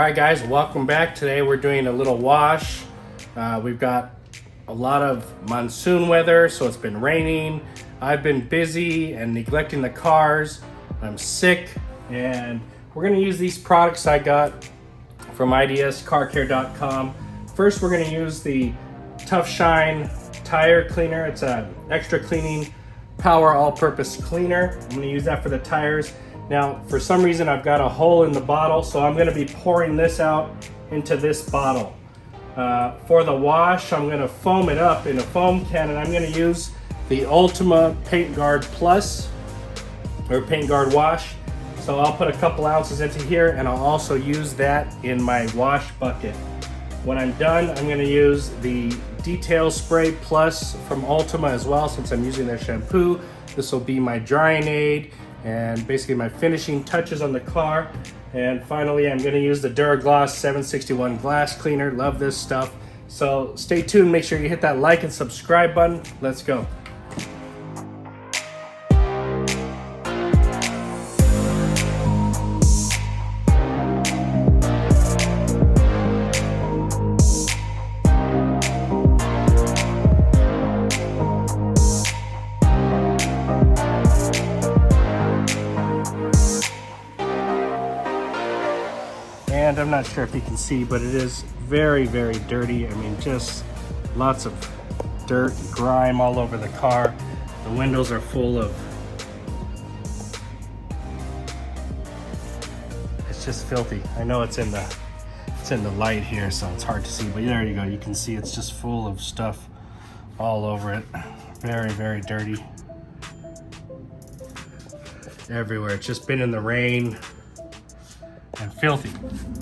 Alright guys, welcome back. Today we're doing a little wash. We've got a lot of monsoon weather, so it's been raining. I've been busy and neglecting the cars. I'm sick, and we're gonna use these products I got from idscarcare.com. First, we're gonna use the Tough Shine tire cleaner. It's an extra cleaning power all-purpose cleaner. I'm gonna use that for the tires. Now, for some reason, I've got a hole in the bottle, so I'm gonna be pouring this out into this bottle. For the wash, I'm gonna foam it up in a foam can, and I'm gonna use the Ultima Paint Guard Plus, or Paint Guard Wash. So I'll put a couple ounces into here, and I'll also use that in my wash bucket. When I'm done, I'm gonna use the Detail Spray Plus from Ultima as well, since I'm using their shampoo. This will be my drying aid and basically my finishing touches on the car. And finally, I'm gonna use the Duragloss 761 glass cleaner. Love this stuff. So stay tuned, make sure you hit that like and subscribe button. Let's go. And I'm not sure if you can see, but it is very, very dirty. I mean, just lots of dirt and grime all over the car. The windows are full of, it's just filthy. I know it's in the light here, so it's hard to see, but there you go. You can see it's just full of stuff all over it. Very, very dirty. Everywhere. It's just been in the rain and filthy.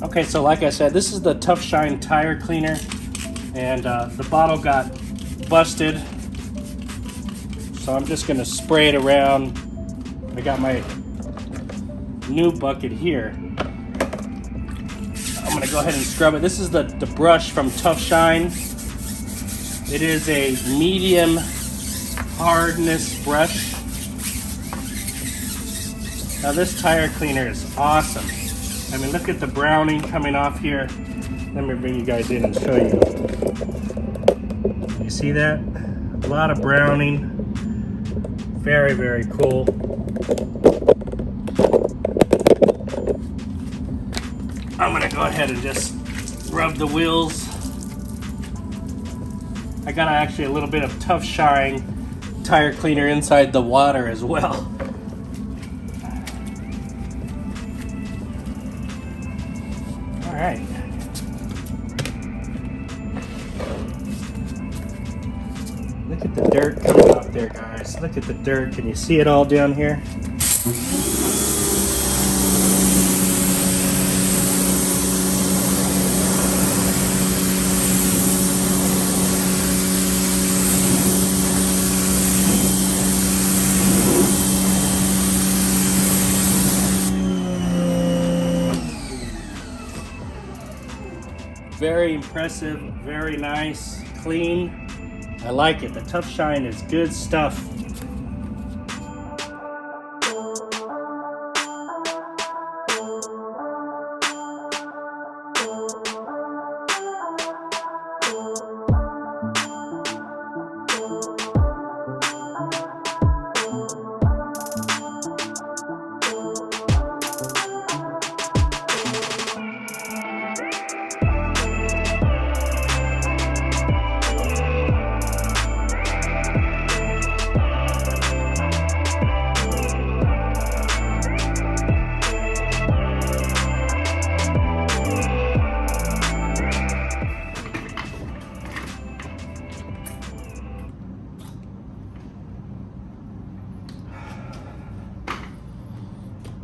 Okay, so like I said, this is the Tough Shine tire cleaner, and the bottle got busted, so I'm just gonna spray it around. I got my new bucket here. I'm gonna go ahead and scrub it. This is the brush from Tough Shine. It is a medium hardness brush. Now this tire cleaner is awesome. I mean, look at the browning coming off here. Let me bring you guys in and show you. You see that? A lot of browning. Very, very cool. I'm gonna go ahead and just rub the wheels. I got actually a little bit of Tough Shine tire cleaner inside the water as well. All right. Look at the dirt coming up there, guys. Look at the dirt. Can you see it all down here? Very impressive, very nice, clean. I like it. The Tough Shine is good stuff.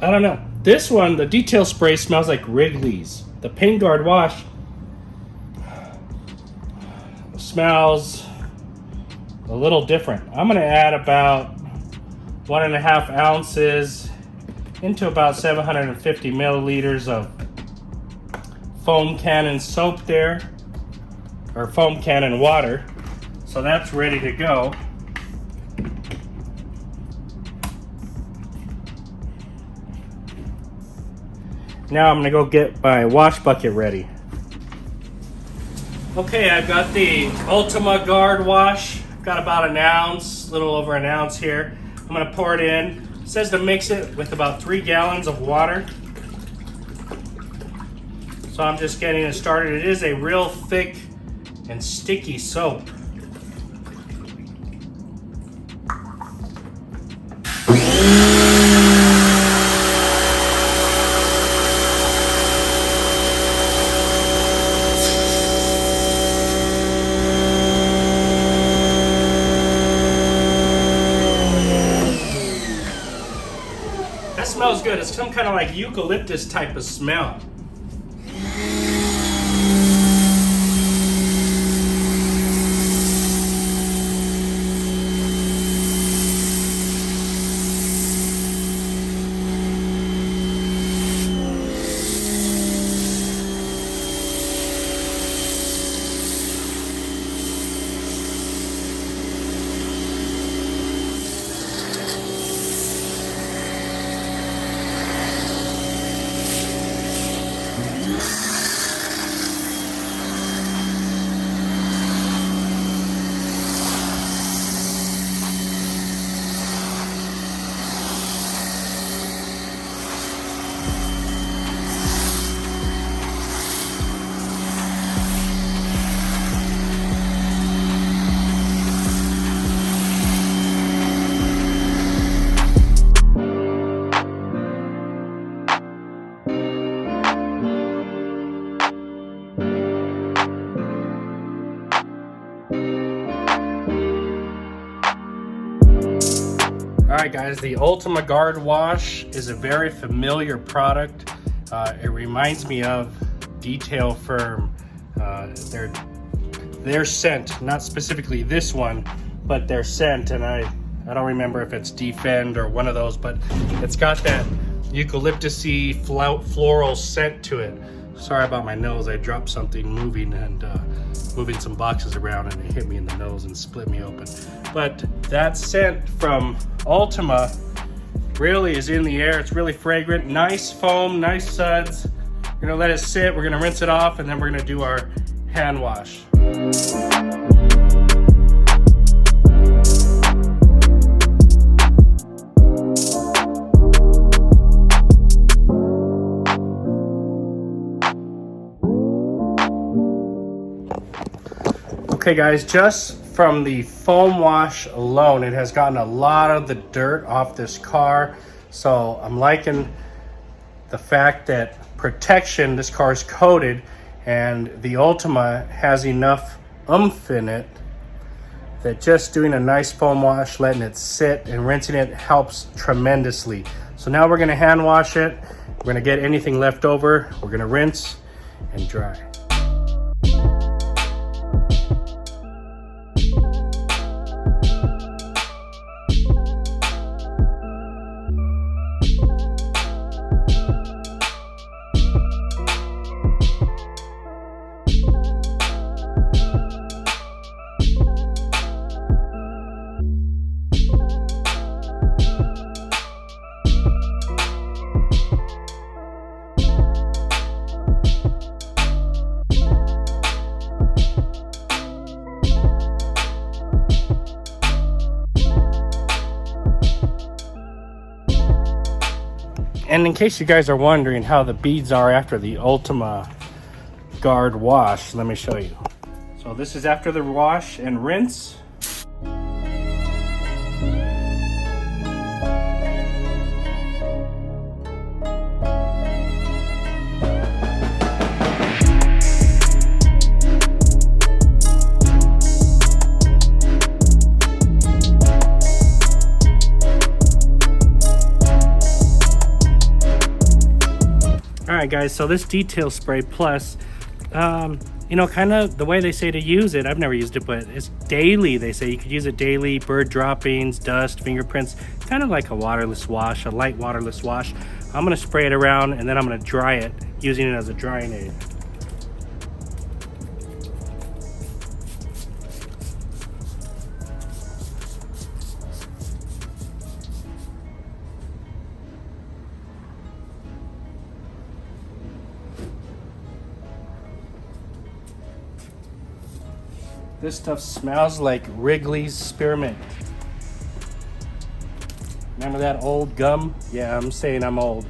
I don't know. This one, the Detail Spray, smells like Wrigley's. The Paint Guard Wash smells a little different. I'm gonna add about 1.5 ounces into about 750 milliliters of foam cannon soap there, or foam cannon water. So that's ready to go. Now I'm gonna go get my wash bucket ready. Okay, I've got the Ultima Guard wash. Got about an ounce, a little over an ounce here. I'm gonna pour it in. It says to mix it with about 3 gallons of water. So I'm just getting it started. It is a real thick and sticky soap. That smells good. It's some kind of like eucalyptus type of smell. Alright guys, the Ultima Guard wash is a very familiar product. It reminds me of Detail Firm. Their scent, not specifically this one, but their scent, and I don't remember if it's Defend or one of those, but it's got that eucalyptus-y floral scent to it. Sorry about my nose, I dropped something moving some boxes around and it hit me in the nose and split me open. But that scent from Ultima really is in the air. It's really fragrant, nice foam, nice suds. We're gonna let it sit, we're gonna rinse it off, and then we're gonna do our hand wash. Okay guys, just from the foam wash alone, it has gotten a lot of the dirt off this car. So I'm liking the fact that protection, this car is coated, and the Ultima has enough oomph in it that just doing a nice foam wash, letting it sit and rinsing it helps tremendously. So now we're gonna hand wash it. We're gonna get anything left over. We're gonna rinse and dry. And in case you guys are wondering how the beads are after the Ultima Guard wash, let me show you. So this is after the wash and rinse. Alright guys, so this Detail Spray Plus, you know, kind of the way they say to use it, I've never used it, but it's daily. They say you could use it daily, bird droppings, dust, fingerprints, kind of like a waterless wash, a light waterless wash. I'm going to spray it around and then I'm going to dry it using it as a drying aid. This stuff smells like Wrigley's Spearmint. Remember that old gum? Yeah, I'm saying I'm old.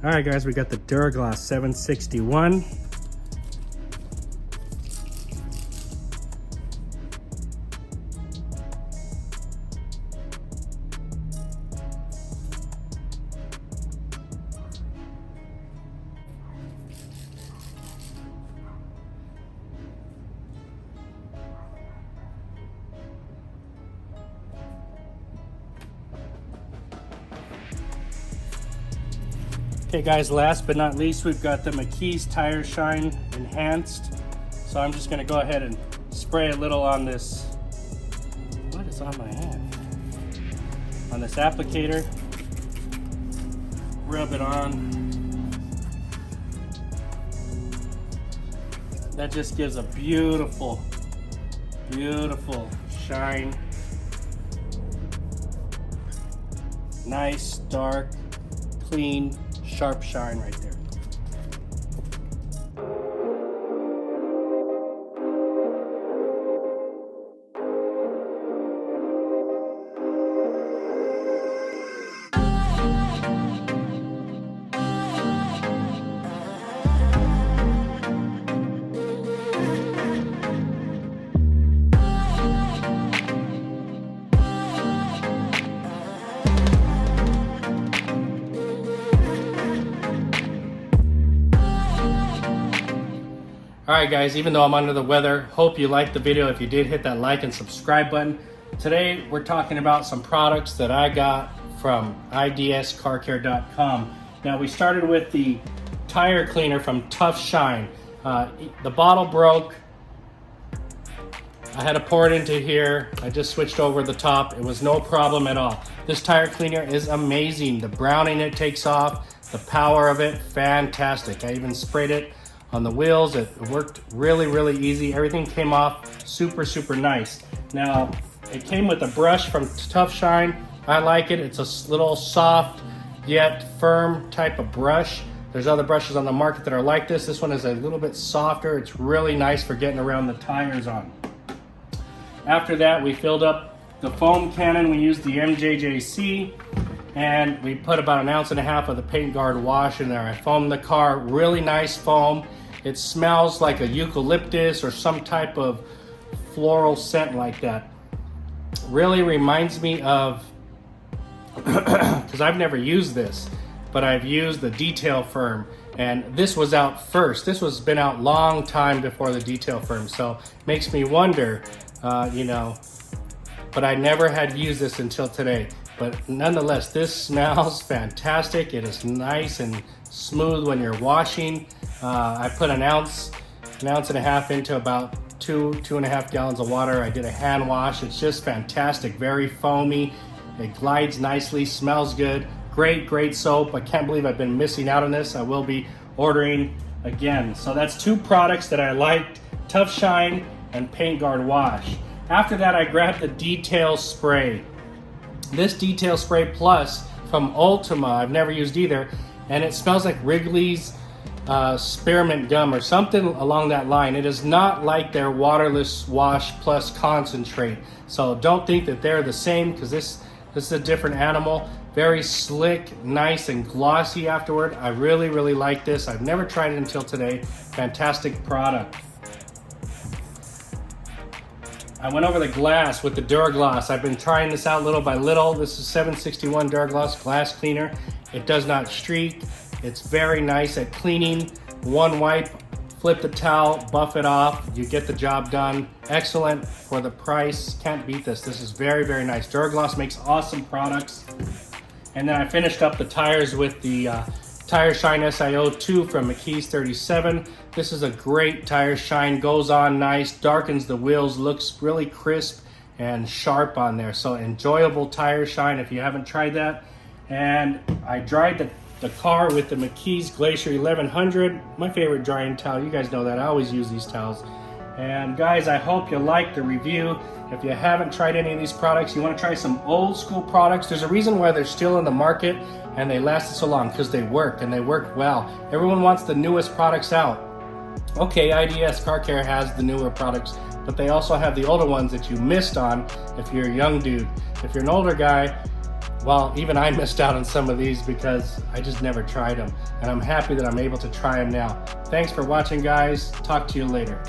All right, guys, we got the Duraglass 761. Okay guys, last but not least, we've got the McKee's Tire Shine Enhanced. So I'm just gonna go ahead and spray a little on this, what is on my hand? On this applicator. Rub it on. That just gives a beautiful, beautiful shine. Nice, dark, clean, sharp shine right there. Alright guys, even though I'm under the weather, hope you liked the video. If you did, hit that like and subscribe button. Today we're talking about some products that I got from idscarcare.com. Now we started with the tire cleaner from Tough Shine. The bottle broke. I had to pour it into here. I just switched over the top. It was no problem at all. This tire cleaner is amazing. The browning it takes off, the power of it, fantastic. I even sprayed it on the wheels. It worked really, really easy. Everything came off super, super nice. Now, it came with a brush from Tough Shine. I like it. It's a little soft yet firm type of brush. There's other brushes on the market that are like this. This one is a little bit softer. It's really nice for getting around the tires on. After that, we filled up the foam cannon. We used the MJJC, and we put about 1.5 ounces of the Paint Guard wash in there. I foamed the car, really nice foam. It smells like a eucalyptus or some type of floral scent like that. Really reminds me of, because I've never used this, but I've used the Detail Firm, and this was out first. This was been out long time before the Detail Firm, so makes me wonder, you know, but I never had used this until today. But nonetheless, this smells fantastic. It is nice and smooth when you're washing. I put 1.5 ounces into about 2.5 gallons of water. I did a hand wash. It's just fantastic, very foamy. It glides nicely, smells good. Great, great soap. I can't believe I've been missing out on this. I will be ordering again. So that's 2 products that I liked, Tough Shine and Paint Guard Wash. After that, I grabbed the Detail Spray. This Detail Spray Plus from Ultima, I've never used either, and it smells like Wrigley's Spearmint Gum or something along that line. It is not like their Waterless Wash Plus Concentrate. So don't think that they're the same, because this is a different animal. Very slick, nice, and glossy afterward. I really, really like this. I've never tried it until today. Fantastic product. I went over the glass with the Duraglass. I've been trying this out little by little. This is 761 Duraglass glass cleaner. It does not streak. It's very nice at cleaning. One wipe flip the towel, buff it off, you get the job done. Excellent for the price, can't beat this. This is very, very nice. Duragloss makes awesome products. And then I finished up the tires with the Tire Shine SiO2 from McKee's 37. This is a great tire shine, goes on nice, darkens the wheels, looks really crisp and sharp on there. So enjoyable tire shine if you haven't tried that. And I dried the car with the McKee's Glacier 1100, my favorite drying towel. You guys know that, I always use these towels. And guys, I hope you liked the review. If you haven't tried any of these products, you want to try some old school products, there's a reason why they're still in the market and they lasted so long, because they work and they work well. Everyone wants the newest products out. Okay, IDS Car Care has the newer products, but they also have the older ones that you missed on if you're a young dude. If you're an older guy, well, even I missed out on some of these because I just never tried them. And I'm happy that I'm able to try them now. Thanks for watching, guys. Talk to you later.